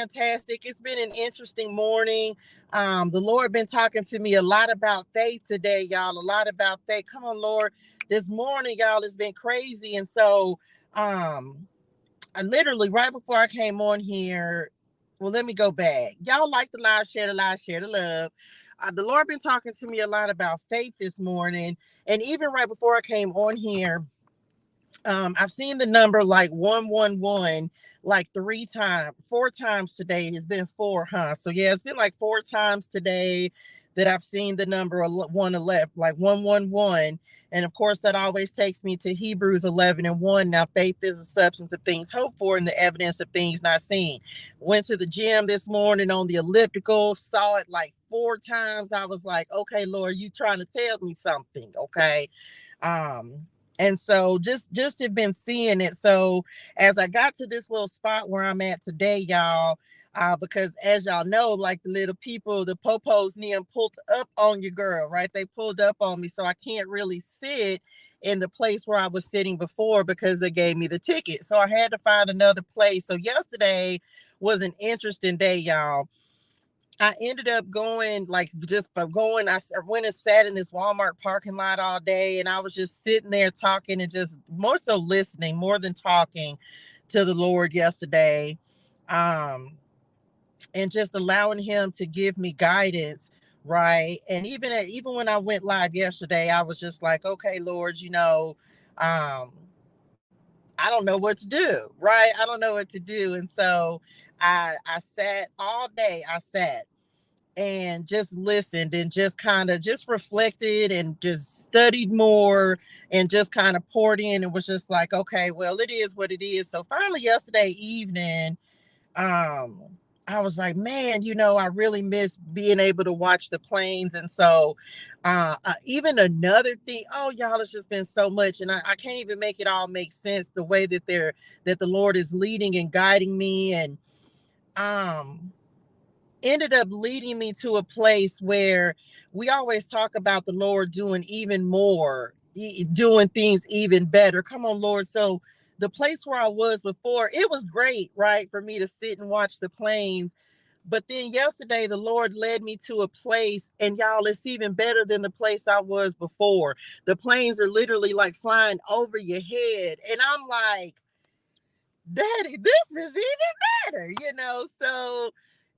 Fantastic. It's been an interesting morning. The Lord been talking to me a lot about faith today, y'all. A lot about faith. Come on, Lord. This morning, y'all, it's been crazy. And so I literally right before I came on here, well, let me go back. Y'all like the live, share the live, share the love. The Lord been talking to me a lot about faith this morning. And even right before I came on here, I've seen the number like 111 like 3 times, 4 times today. It's been four, huh? So yeah, it's been like 4 times today that I've seen the number 111, like 111. And of course, that always takes me to Hebrews 11:1. Now, faith is the substance of things hoped for and the evidence of things not seen. Went to the gym this morning on the elliptical, saw it like 4 times. I was like, okay, Lord, you trying to tell me something, okay? Um, and so just have been seeing it. So as I got to this little spot where I'm at today, y'all, because as y'all know, like the little people, the popos near pulled up on your girl, right? They pulled up on me, so I can't really sit in the place where I was sitting before because they gave me the ticket. So I had to find another place. So yesterday was an interesting day, y'all. I ended up going like just by going. I went and sat in this Walmart parking lot all day, and I was just sitting there talking and just more so listening more than talking to the Lord yesterday, um, and just allowing Him to give me guidance. Right, and even when I went live yesterday, I was just like, okay, Lord, um, I don't know what to do. Right, I don't know what to do, and so I sat all day. I sat and just listened and just kind of just reflected and just studied more and just kind of poured in and was just like, okay, well, it is what it is. So finally yesterday evening, um I was like, man, I really miss being able to watch the planes. And so even another thing, oh y'all, it's just been so much, and I can't even make it all make sense the way that the Lord is leading and guiding me. And um ended up leading me to a place where we always talk about the Lord doing even more, doing things even better. Come on, Lord. So the place where I was before, it was great, right, for me to sit and watch the planes. But then yesterday, the Lord led me to a place, and y'all, it's even better than the place I was before. The planes are literally like flying over your head. And I'm like, Daddy, this is even better, So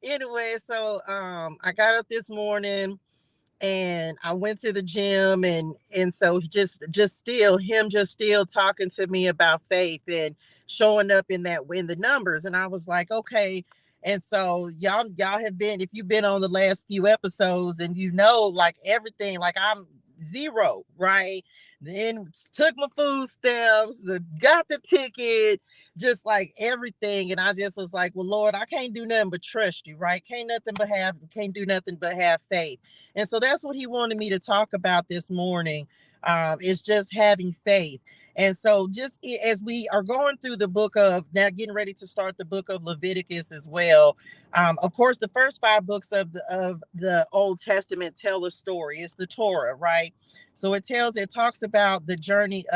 anyway, I got up this morning and I went to the gym, and so just still talking to me about faith and showing up in the numbers. And I was like, okay. And so y'all have been, if you've been on the last few episodes, and like everything, like I'm zero, right? Then took my food stamps, got the ticket, just like everything. And I just was like, well, Lord, I can't do nothing but trust you, right? Can't do nothing but have faith. And so that's what He wanted me to talk about this morning. Is just having faith. And so just as we are going through the book of now, getting ready to start the book of Leviticus as well. Of course, the first 5 books of the Old Testament tell a story. It's the Torah, right? So it talks about the journey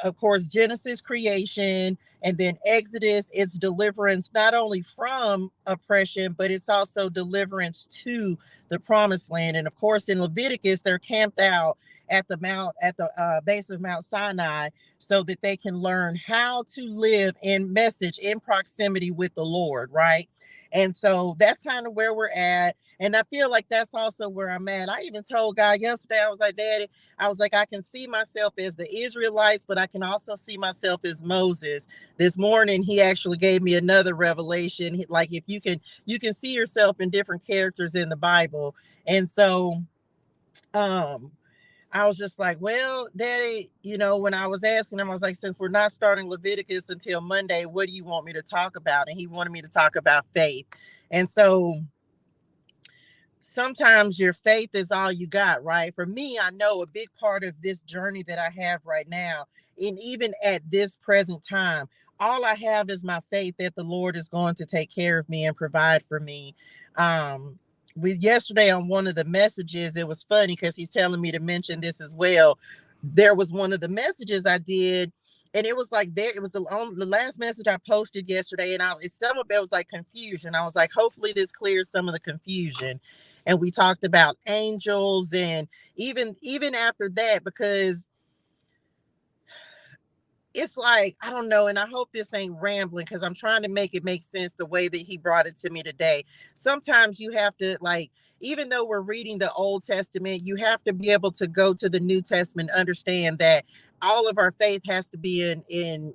of course, Genesis creation, and then Exodus, it's deliverance not only from oppression, but it's also deliverance to the promised land. And of course, in Leviticus, they're camped out at the base of Mount Sinai, so that they can learn how to live in proximity with the Lord, right? And so that's kind of where we're at. And I feel like that's also where I'm at. I even told God yesterday, I was like, Daddy, I was like, I can see myself as the Israelites, but I can also see myself as Moses. This morning, he actually gave me another revelation. Like, if you can see yourself in different characters in the Bible. And so, um, I was just like, well, Daddy, when I was asking him, I was like, since we're not starting Leviticus until Monday, what do you want me to talk about? And he wanted me to talk about faith. And so sometimes your faith is all you got, right? For me, I know a big part of this journey that I have right now, and even at this present time, all I have is my faith that the Lord is going to take care of me and provide for me. With yesterday on one of the messages, it was funny because he's telling me to mention this as well. There was one of the messages I did, And it was like there, it was the last message I posted yesterday, and some of it was like confusion. I was like, hopefully this clears some of the confusion. And we talked about angels, and even after that, because it's like, I don't know, and I hope this ain't rambling, because I'm trying to make it make sense the way that he brought it to me today. Sometimes you have to, like, even though we're reading the Old Testament, you have to be able to go to the New Testament, understand that all of our faith has to be in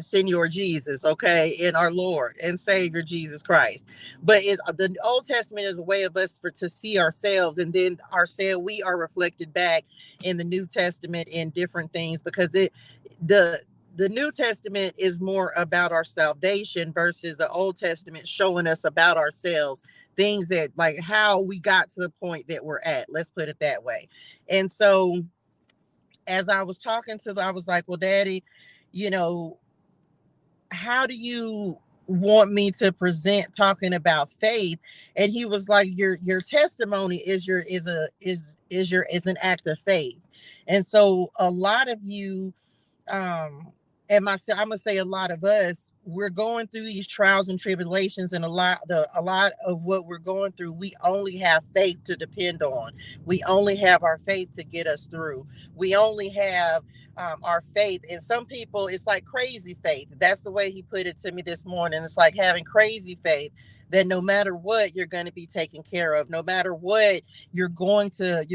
Senor Jesus, okay, in our Lord and Savior Jesus Christ. But the Old Testament is a way of us to see ourselves, and then ourselves, we are reflected back in the New Testament in different things, because the the New Testament is more about our salvation versus the Old Testament showing us about ourselves, things that, like, how we got to the point that we're at. Let's put it that way. And so as I was talking to I was like, well, Daddy, you know, how do you want me to present talking about faith? And he was like, your testimony is an act of faith. And so a lot of you, um and myself, I'm gonna say a lot of us, we're going through these trials and tribulations, and a lot of what we're going through, we only have faith to depend on. We only have our faith to get us through. We only have our faith. And some people, it's like crazy faith. That's the way he put it to me this morning. It's like having crazy faith that no matter what, you're going to be taken care of. No matter what, you're going to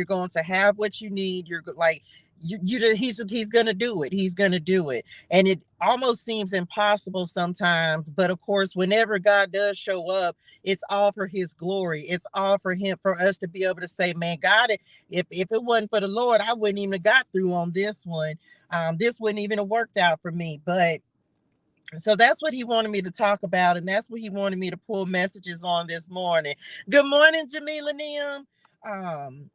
have what you need. You're like, he's gonna do it. He's gonna do it. And it almost seems impossible sometimes, but of course, whenever God does show up, it's all for his glory. It's all for him, for us to be able to say, man, God, if it wasn't for the Lord, I wouldn't even have got through on this one. This wouldn't even have worked out for me. But so that's what he wanted me to talk about, and that's what he wanted me to pull messages on this morning. Good morning, Jamila Nim.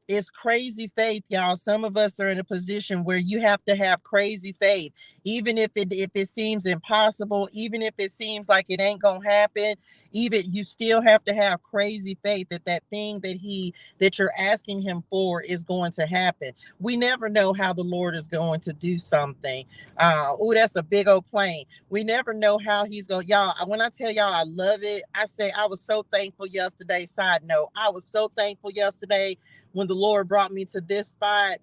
It's crazy faith, y'all. Some of us are in a position where you have to have crazy faith, even if it seems impossible, even if it seems like it ain't gonna happen. Even you still have to have crazy faith that that thing that you're asking him for is going to happen. We never know how the Lord is going to do something. Oh, that's a big old plane. We never know how he's going. Y'all, when I tell y'all I love it, I say I was so thankful yesterday. Side note, I was so thankful yesterday when the Lord brought me to this spot.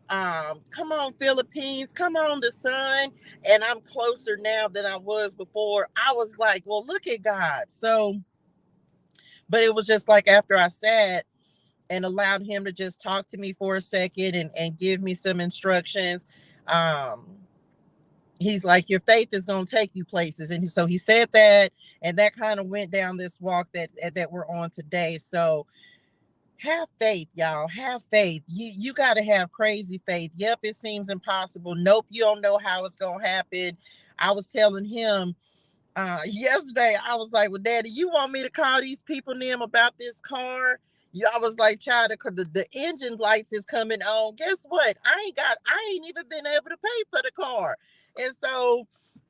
Come on, Philippines, come on, the sun. And I'm closer now than I was before. I was like, well, look at God. So, but it was just like after I sat and allowed him to just talk to me for a second and give me some instructions. Um, he's like, your faith is going to take you places. And so he said that, and that kind of went down this walk that we're on today. So have faith, y'all. Have faith. You got to have crazy faith. Yep, it seems impossible. Nope, you don't know how it's going to happen. I was telling him yesterday, I was like, well, Daddy, you want me to call these people name about this car? Yeah, I was like, child, because the engine lights is coming on. Guess what? I ain't even been able to pay for the car. And so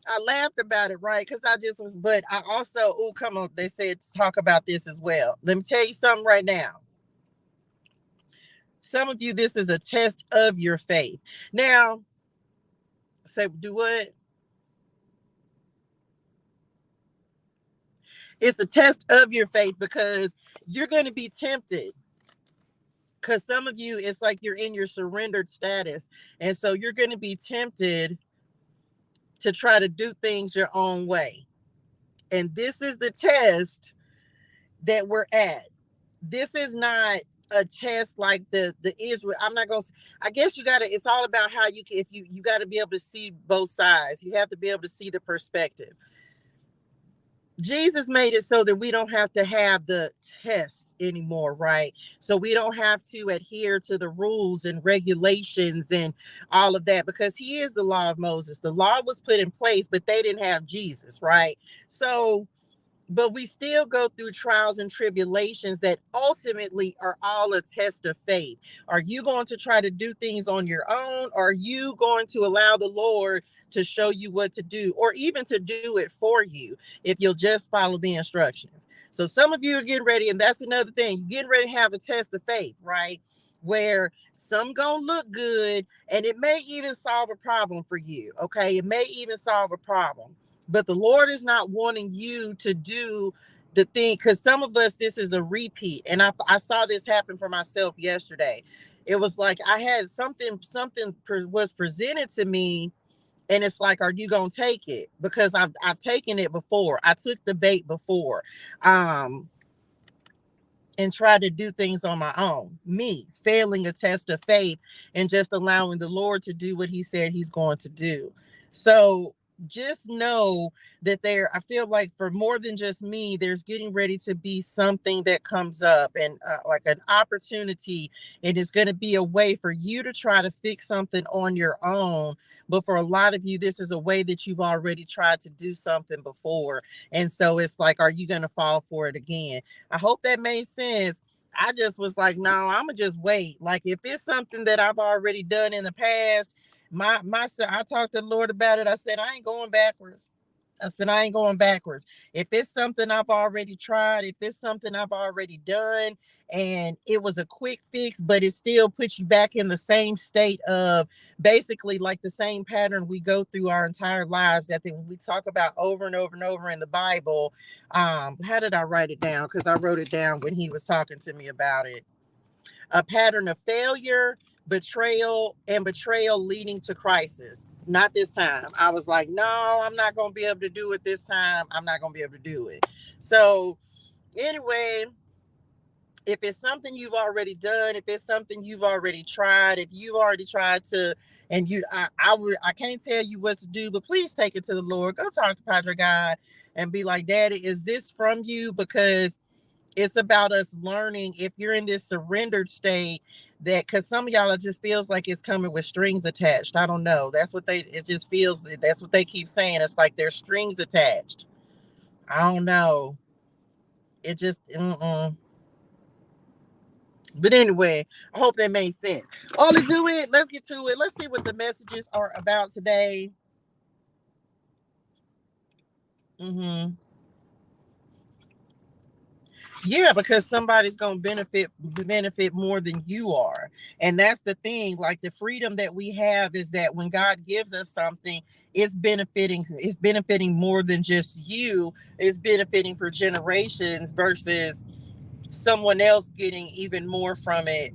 I laughed about it, right? Because I just was, but I also, oh, come on, they said to talk about this as well. Let me tell you something right now. Some of you, this is a test of your faith. Now, say, do what? It's a test of your faith, because you're going to be tempted, because some of you, it's like you're in your surrendered status, and so you're going to be tempted to try to do things your own way. And this is the test that we're at. This is not a test like the Israel. I'm not going to, I guess you got to, it's all about how you can, if you got to be able to see both sides. You have to be able to see the perspective. Jesus made it so that we don't have to have the tests anymore, right? So we don't have to adhere to the rules and regulations and all of that, because he is the law of Moses. The law was put in place, but they didn't have Jesus, right? So, but we still go through trials and tribulations that ultimately are all a test of faith. Are you going to try to do things on your own? Or are you going to allow the Lord to show you what to do, or even to do it for you if you'll just follow the instructions? So some of you are getting ready, and that's another thing. You're getting ready to have a test of faith, right? where some gonna look good, and it may even solve a problem for you. Okay, it may even solve a problem, but the Lord is not wanting you to do the thing, because some of us, this is a repeat. And I saw this happen for myself yesterday. It was like I had something was presented to me, and it's like, are you gonna take it? Because I've taken it before. I took the bait before. And try to do things on my own. Me failing a test of faith and just allowing the Lord to do what he said he's going to do. So just know that I feel like for more than just me, there's getting ready to be something that comes up, and like an opportunity. It is going to be a way for you to try to fix something on your own. But for a lot of you, this is a way that you've already tried to do something before. And so it's like, are you going to fall for it again? I hope that made sense. I just was like, no, I'm gonna just wait. Like, if it's something that I've already done in the past, I talked to the Lord about it. I said, I ain't going backwards. I said, I ain't going backwards. If it's something I've already tried, if it's something I've already done, and it was a quick fix, but it still puts you back in the same state of basically like the same pattern we go through our entire lives, that we talk about over and over and over in the Bible. How did I write it down? Because I wrote it down when he was talking to me about it. A pattern of failure, betrayal leading to crisis. Not this time. I was like, no, I'm not going to be able to do it this time. I'm not going to be able to do it. So, anyway, if it's something you've already done, if it's something you've already tried, if you already tried to, and I can't tell you what to do, but please take it to the Lord. Go talk to Padre God and be like, Daddy, is this from you? Because it's about us learning, if you're in this surrendered state, that because some of y'all, it just feels like it's coming with strings attached. I don't know. It just feels, that's what they keep saying. It's like there's strings attached. I don't know. It just, But anyway, I hope that made sense. All to do it. Let's get to it. Let's see what the messages are about today. Yeah, because somebody's gonna benefit more than you are. And that's the thing. Like, the freedom that we have is that when God gives us something, it's benefiting more than just you. It's benefiting for generations versus someone else getting even more from it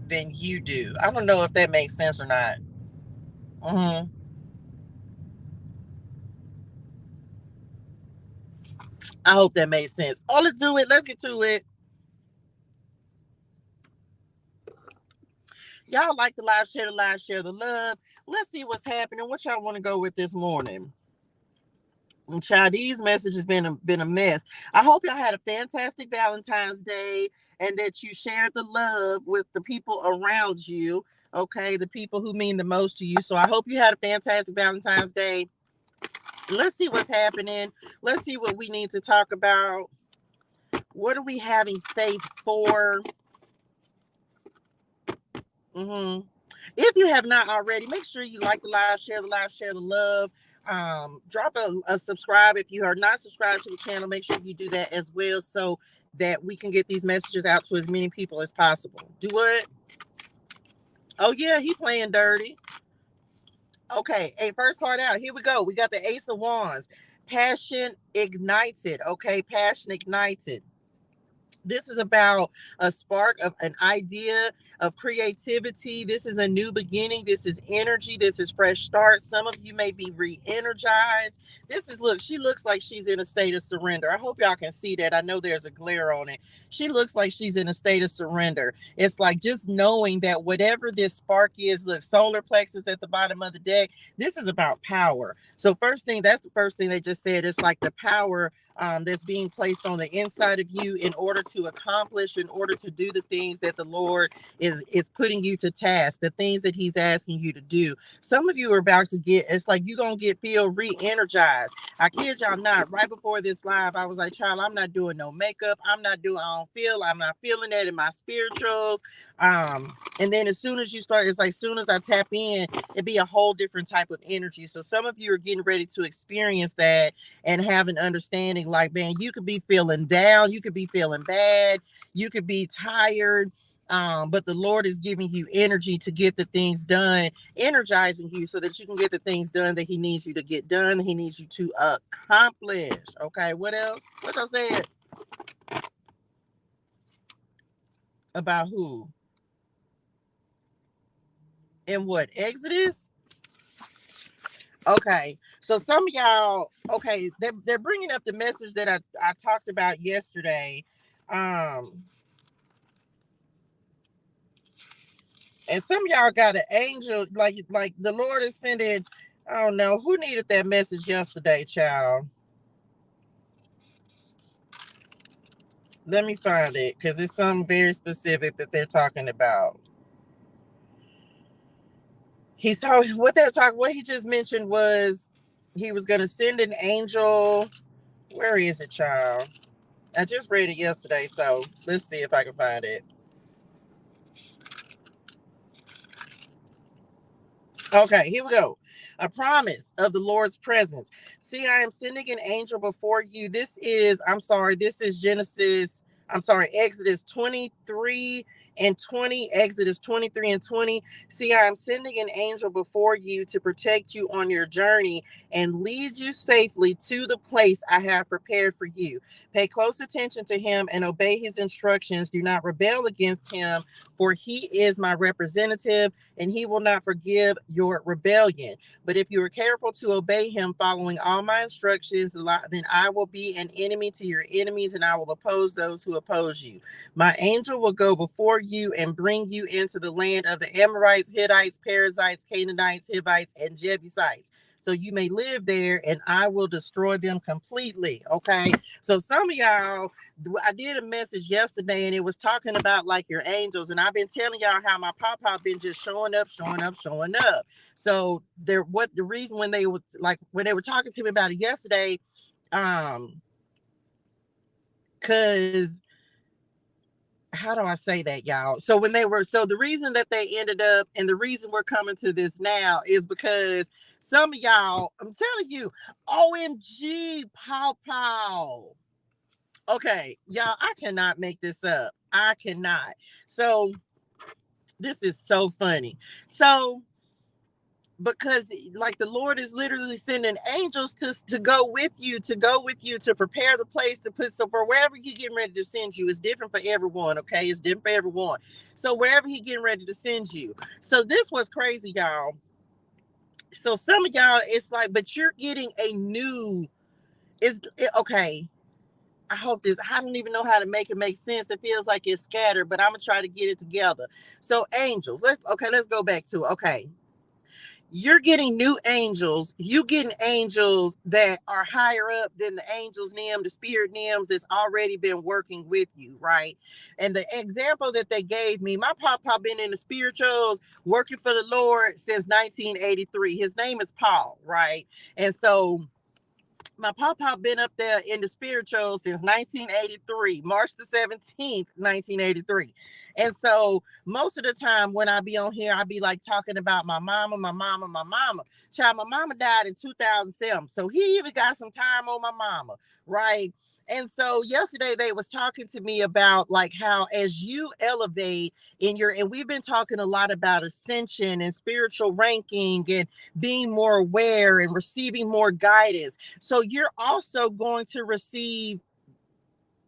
than you do. I don't know if that makes sense or not. hmm I hope that made sense. All to do it. Let's get to it. Y'all like the live, share the love. Let's see what's happening. What y'all want to go with this morning? And child, these messages been a mess. I hope y'all had a fantastic Valentine's Day, and that you shared the love with the people around you. Okay, the people who mean the most to you. So I hope you had a fantastic Valentine's Day. Let's see what's happening. Let's see what we need to talk about. What are we having faith for? Mm-hmm. If you have not already, make sure you like the live, share the love. Drop a subscribe. If you are not subscribed to the channel, make sure you do that as well, so that we can get these messages out to as many people as possible. Do what? Oh yeah, he playing dirty. Okay, hey, first card out. Here we go. We got the Ace of Wands. Passion ignited. Okay, passion ignited. This is about a spark of an idea of creativity. This is a new beginning. This is energy. This is fresh start. Some of you may be re-energized. Look, she looks like she's in a state of surrender. I hope y'all can see that. I know there's a glare on it. She looks like she's in a state of surrender. It's like just knowing that whatever this spark is, look, solar plexus at the bottom of the deck, this is about power. So that's the first thing they just said. It's like the power that's being placed on the inside of you in order to accomplish, in order to do the things that the Lord is putting you to task, the things that he's asking you to do. Some of you are about to it's like you're going to feel re-energized. I kid y'all not. Right before this live, I was like, child, I'm not doing no makeup. I'm not feeling that in my spirituals. And then as soon as you start, it's like, soon as I tap in, it'd be a whole different type of energy. So some of you are getting ready to experience that and have an understanding, like, man, you could be feeling down, you could be feeling bad, you could be tired, But the Lord is giving you energy to get the things done, energizing you so that you can get the things done that he needs you to get done, he needs you to accomplish. Okay, what else? What I said about who? And what? Exodus? Okay, so some of y'all, okay, they're bringing up the message that I talked about yesterday. And some of y'all got an angel, like the Lord is sending. I don't know who needed that message yesterday, child. Let me find it because it's something very specific that they're talking about. He's talking what they're talking. What he just mentioned was he was going to send an angel. Where is it, child? I just read it yesterday, so let's see if I can find it. Okay, here we go. A promise of the Lord's presence. See, I am sending an angel before you. This is Exodus 23 and 20. Exodus 23 and 20. See, I am sending an angel before you to protect you on your journey and lead you safely to the place I have prepared for you. Pay close attention to him and obey his instructions. Do not rebel against him, for he is my representative and he will not forgive your rebellion. But if you are careful to obey him, following all my instructions, then I will be an enemy to your enemies and I will oppose those who oppose you. My angel will go before you and bring you into the land of the Amorites, Hittites, Perizzites, Canaanites, Hivites, and Jebusites. So you may live there and I will destroy them completely. Okay. So some of y'all, I did a message yesterday and it was talking about like your angels. And I've been telling y'all how my pop been just showing up. So the reason when they were talking to me about it yesterday, cause how do I say that, y'all? So the reason that they ended up and the reason we're coming to this now is because some of y'all, I'm telling you, OMG, pow. Okay, y'all, I cannot make this up. I cannot. So this is so funny. So because like the Lord is literally sending angels to go with you, to prepare the place to put, so for wherever he getting ready to send you, it's different for everyone. Okay, it's different for everyone. So wherever he getting ready to send you. So this was crazy, y'all. So some of y'all, it's like, but you're getting a new, okay. I don't even know how to make it make sense. It feels like it's scattered, but I'm gonna try to get it together. So angels, let's go back to, okay. You're getting new angels. You getting angels that are higher up than the angels NEM, the spirit NEMs that's already been working with you, right? And the example that they gave me, my papa been in the spirituals working for the Lord since 1983. His name is Paul, right? And so my papa been up there in the spiritual since 1983, March the 17th, 1983. And so most of the time when I be on here, I be like talking about my mama. Child, my mama died in 2007. So he even got some time on my mama, right? And so yesterday they was talking to me about like how as you elevate and we've been talking a lot about ascension and spiritual ranking and being more aware and receiving more guidance. So you're also going to receive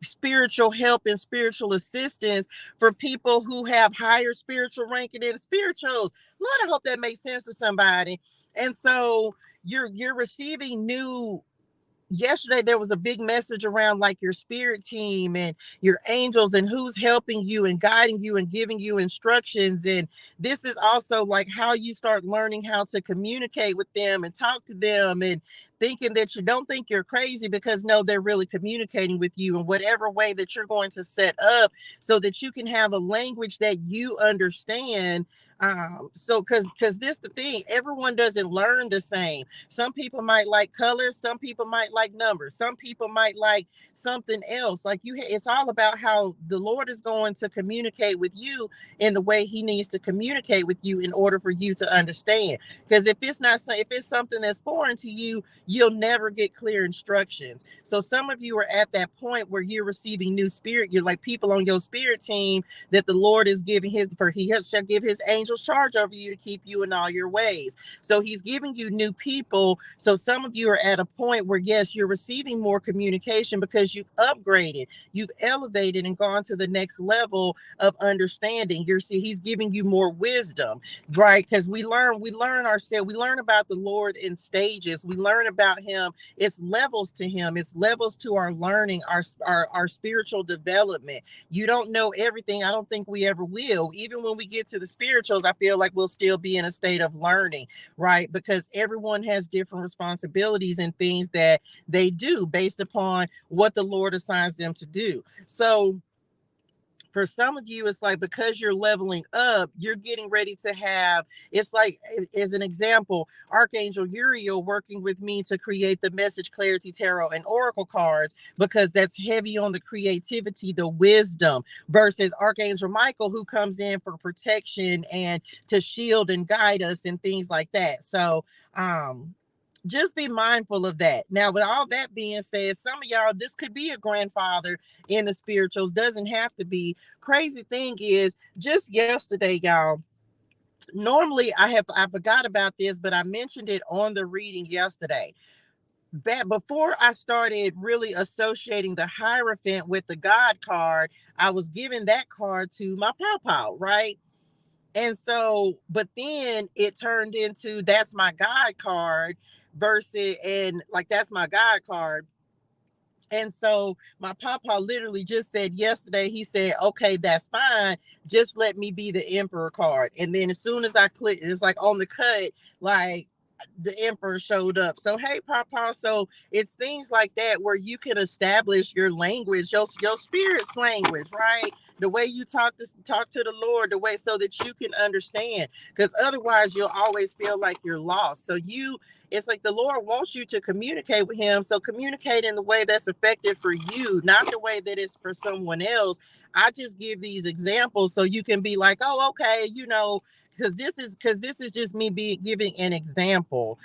spiritual help and spiritual assistance for people who have higher spiritual ranking in the spirituals. Lord, I hope that makes sense to somebody. And so you're receiving new. Yesterday there was a big message around like your spirit team and your angels and who's helping you and guiding you and giving you instructions. And this is also like how you start learning how to communicate with them and talk to them and thinking that you don't think you're crazy, because no, they're really communicating with you in whatever way that you're going to set up so that you can have a language that you understand. So because this the thing, everyone doesn't learn the same. Some people might like colors, some people might like numbers, some people might like something else. Like it's all about how the Lord is going to communicate with you in the way he needs to communicate with you in order for you to understand. Because if it's something that's foreign to you, you'll never get clear instructions. So some of you are at that point where you're receiving new spirit. You're like people on your spirit team that the Lord is giving shall give his angels charge over you to keep you in all your ways. So he's giving you new people. So some of you are at a point where, yes, you're receiving more communication because you've upgraded, you've elevated and gone to the next level of understanding. He's giving you more wisdom, right? Because we learn ourselves, we learn about the Lord in stages. We learn about him. It's levels to him. It's levels to our learning, our spiritual development. You don't know everything. I don't think we ever will. Even when we get to the spirituals, I feel like we'll still be in a state of learning, right? Because everyone has different responsibilities and things that they do based upon what the Lord assigns them to do. So for some of you, it's like because you're leveling up, you're getting ready to have, it's like, as an example, Archangel Uriel working with me to create the Message Clarity Tarot and Oracle cards, because that's heavy on the creativity, the wisdom, versus Archangel Michael, who comes in for protection and to shield and guide us and things like that. So, just be mindful of that. Now, with all that being said, some of y'all, this could be a grandfather in the spirituals, doesn't have to be. Crazy thing is, just yesterday, y'all, normally I forgot about this, but I mentioned it on the reading yesterday. Before I started really associating the Hierophant with the God card, I was giving that card to my pawpaw, right? And so, but then it turned into that's my God card versus, and like that's my God card. And so my papa literally just said yesterday, he said, okay, that's fine. Just let me be the emperor card. And then as soon as I clicked, it was like on the cut, like the emperor showed up. So, hey, papa. So it's things like that where you can establish your language, your spirit's language, right? The way you talk to the Lord, the way so that you can understand. Because otherwise you'll always feel like you're lost. So it's like the Lord wants you to communicate with him. So communicate in the way that's effective for you, not the way that it's for someone else. I just give these examples so you can be like, oh, okay, because this is just me giving an example,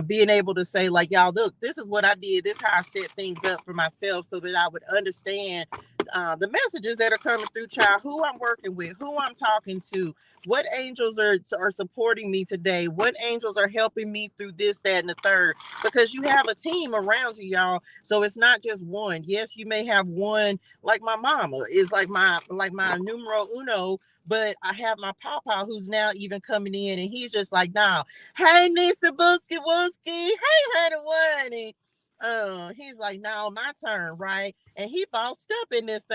being able to say like, y'all, look, this is what I did. This is how I set things up for myself so that I would understand the messages that are coming through, child, who I'm working with, who I'm talking to, what angels are supporting me today, what angels are helping me through this, that, and the third, because you have a team around you, y'all. So it's not just one. Yes, you may have one, like my mama is like my numero uno, but I have my papa who's now even coming in, and he's just like, nah, hey, Nisa Booski Wooski, hey, honey, he's like, now my turn, right? And he bossed up in this thing.